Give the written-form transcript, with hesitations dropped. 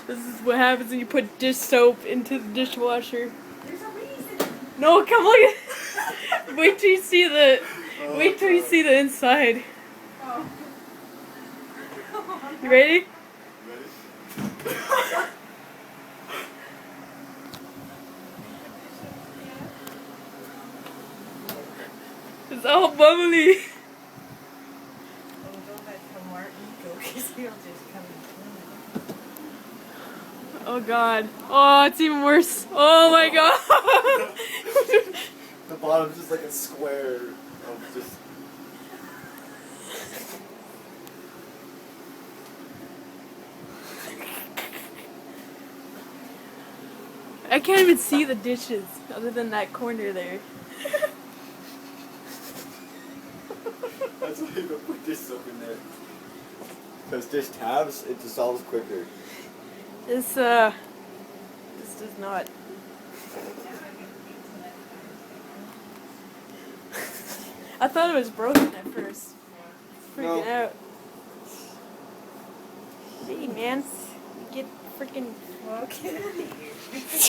This is what happens when you put dish soap into the dishwasher. There's a reason. No, come look at. Wait till you see the. Wait till you see the inside. Oh. You ready? It's all bubbly. Oh god. Oh, it's even worse. Oh my god. The bottom's just like a square of just. I can't even see the dishes other than that corner there. That's why you don't put dish soap in there. Because dish tabs, it dissolves quicker. This does not. I thought it was broken at first. Freaking out. Hey man, get freaking. Well, get out of here.